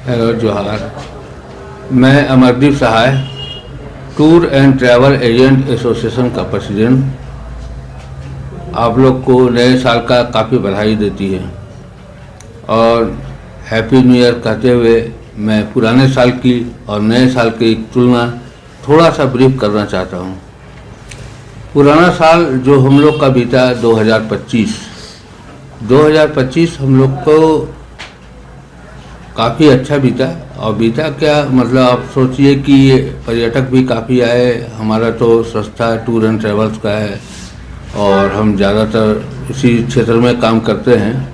Hello Johar. मैं Amardeep Sahay, tour and travel agent association का president, आप लोग को नए साल का काफ़ी बधाई देती है और हैप्पी न्यू ईयर कहते हुए मैं पुराने साल की और नए साल की तुलना थोड़ा सा ब्रीफ करना चाहता हूँ। पुराना साल जो हम लोग का बीता 2025 हम लोग को काफ़ी अच्छा बीता। और बीता क्या मतलब, आप सोचिए कि ये पर्यटक भी काफ़ी आए। हमारा तो संस्था टूर एंड ट्रैवल्स का है और हम ज़्यादातर इसी क्षेत्र में काम करते हैं,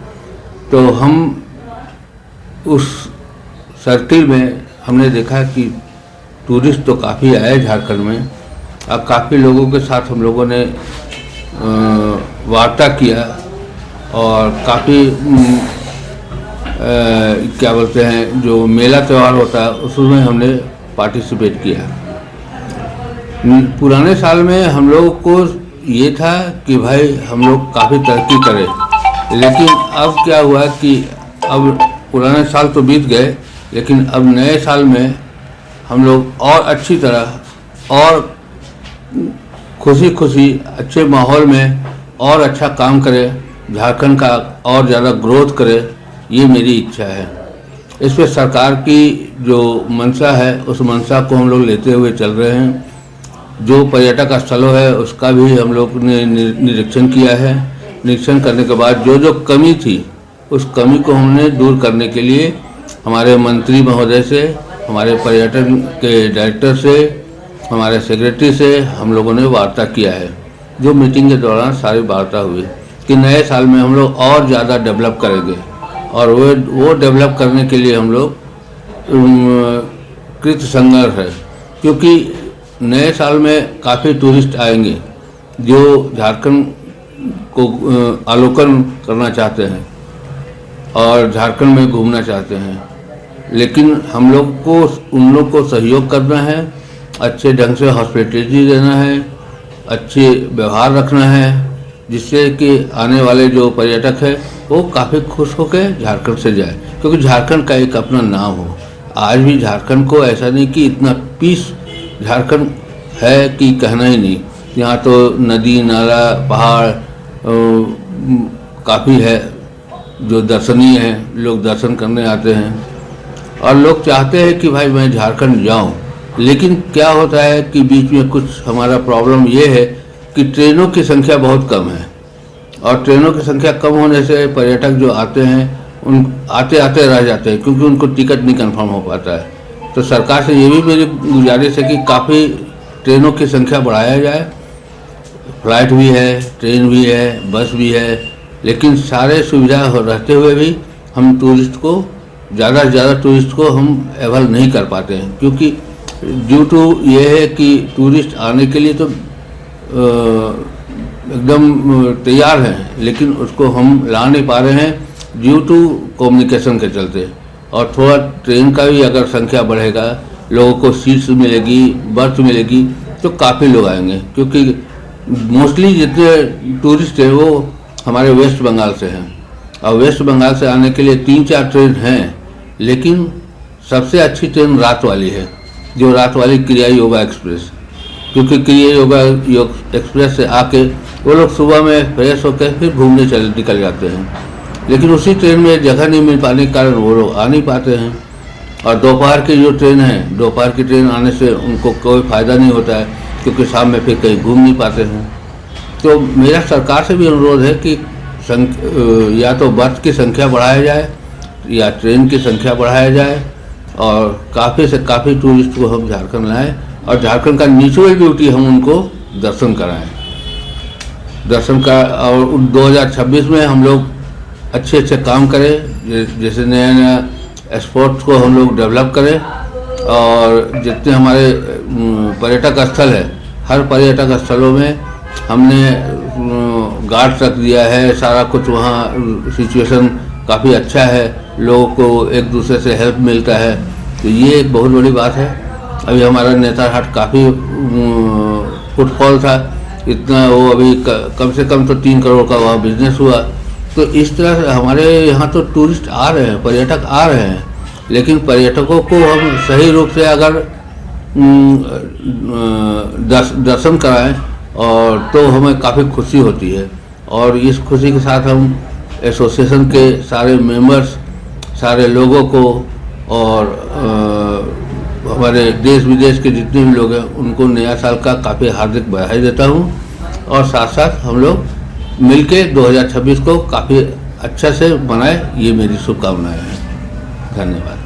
तो हम उस सर्किल में हमने देखा कि टूरिस्ट तो काफ़ी आए झारखंड में। अब काफ़ी लोगों के साथ हम लोगों ने वार्ता किया और काफ़ी क्या बोलते हैं, जो मेला त्यौहार होता है उसमें हमने पार्टिसिपेट किया। पुराने साल में हम लोगों को ये था कि भाई हम लोग काफ़ी तरक्की करें, लेकिन अब क्या हुआ कि अब पुराने साल तो बीत गए, लेकिन अब नए साल में हम लोग और अच्छी तरह और खुशी अच्छे माहौल में और अच्छा काम करें, झारखंड का और ज़्यादा ग्रोथ करे, ये मेरी इच्छा है। इस पर सरकार की जो मंशा है उस मंशा को हम लोग लेते हुए चल रहे हैं। जो पर्यटक स्थलों है उसका भी हम लोग ने निरीक्षण किया है। निरीक्षण करने के बाद जो जो कमी थी उस कमी को हमने दूर करने के लिए हमारे मंत्री महोदय से, हमारे पर्यटन के डायरेक्टर से, हमारे सेक्रेटरी से हम लोगों ने वार्ता किया है। जो मीटिंग के दौरान सारी वार्ता हुई कि नए साल में हम लोग और ज़्यादा डेवलप करेंगे और वो डेवलप करने के लिए हम लोग कृत संघर्ष है, क्योंकि नए साल में काफ़ी टूरिस्ट आएंगे जो झारखंड को अवलोकन करना चाहते हैं और झारखंड में घूमना चाहते हैं। लेकिन हम लोग को उन लोग को सहयोग करना है, अच्छे ढंग से हॉस्पिटलिटी देना है, अच्छे व्यवहार रखना है, जिससे कि आने वाले जो पर्यटक है वो काफ़ी खुश होकर झारखंड से जाए, क्योंकि झारखंड का एक अपना नाम हो। आज भी झारखंड को ऐसा नहीं कि इतना पीस झारखंड है कि कहना ही नहीं। यहाँ तो नदी नाला पहाड़ काफ़ी है जो दर्शनीय है, लोग दर्शन करने आते हैं और लोग चाहते हैं कि भाई मैं झारखंड जाऊँ। लेकिन क्या होता है कि बीच में कुछ हमारा प्रॉब्लम ये है कि ट्रेनों की संख्या बहुत कम है और ट्रेनों की संख्या कम होने से पर्यटक जो आते हैं उन आते आते रह जाते हैं, क्योंकि उनको टिकट नहीं कंफर्म हो पाता है। तो सरकार से ये भी मेरी गुजारिश है कि काफ़ी ट्रेनों की संख्या बढ़ाया जाए। फ्लाइट भी है, ट्रेन भी है, बस भी है, लेकिन सारे सुविधा रहते हुए भी हम टूरिस्ट को ज़्यादा से ज़्यादा टूरिस्ट को हम एवल नहीं कर पाते हैं, क्योंकि ड्यू टू ये है कि टूरिस्ट आने के लिए तो एकदम तैयार हैं, लेकिन उसको हम ला नहीं पा रहे हैं ड्यू टू कम्युनिकेशन के चलते। और थोड़ा ट्रेन का भी अगर संख्या बढ़ेगा, लोगों को सीट्स मिलेगी, बर्थ मिलेगी, तो काफ़ी लोग आएंगे, क्योंकि मोस्टली जितने टूरिस्ट हैं वो हमारे वेस्ट बंगाल से हैं और वेस्ट बंगाल से आने के लिए 3-4 ट्रेन हैं, लेकिन सबसे अच्छी ट्रेन रात वाली है, जो रात वाली क्रिया योगा एक्सप्रेस। क्योंकि क्रिया योगा एक्सप्रेस से आके वो लोग सुबह में फ्रेश होकर फिर घूमने निकल जाते हैं, लेकिन उसी ट्रेन में जगह नहीं मिल पाने के कारण वो लोग आ नहीं पाते हैं। और दोपहर की जो ट्रेन है, दोपहर की ट्रेन आने से उनको कोई फ़ायदा नहीं होता है, क्योंकि शाम में फिर कहीं घूम नहीं पाते हैं। तो मेरा सरकार से भी अनुरोध है कि या तो बर्थ की संख्या बढ़ाया जाए या ट्रेन की संख्या बढ़ाया जाए और काफ़ी से काफ़ी टूरिस्ट को हम झारखंड लाएँ और झारखंड का नेचुरल ब्यूटी हम उनको दर्शन कराएं। दर्शन का और 2026 में हम लोग अच्छे काम करें, जैसे नया नया स्पोर्ट्स को हम लोग डेवलप करें और जितने हमारे पर्यटक स्थल है, हर पर्यटक स्थलों में हमने गार्ड रख दिया है, सारा कुछ वहाँ सिचुएशन काफ़ी अच्छा है, लोगों को एक दूसरे से हेल्प मिलता है, तो ये एक बहुत बड़ी बात है। अभी हमारा नेतरहाट काफ़ी फुटफॉल था, इतना वो अभी कम से कम तो 3 करोड़ का वहाँ बिजनेस हुआ। तो इस तरह से हमारे यहाँ तो टूरिस्ट आ रहे हैं, पर्यटक आ रहे हैं लेकिन पर्यटकों को हम सही रूप से अगर दर्शन कराएं और तो हमें काफ़ी खुशी होती है। और इस खुशी के साथ हम एसोसिएशन के सारे मेंबर्स, सारे लोगों को और हमारे देश विदेश के जितने भी लोग हैं उनको नया साल का काफ़ी हार्दिक बधाई देता हूं। और साथ साथ हम लोग मिलके 2026 को काफ़ी अच्छा से मनाएं, ये मेरी शुभकामनाएं हैं। धन्यवाद।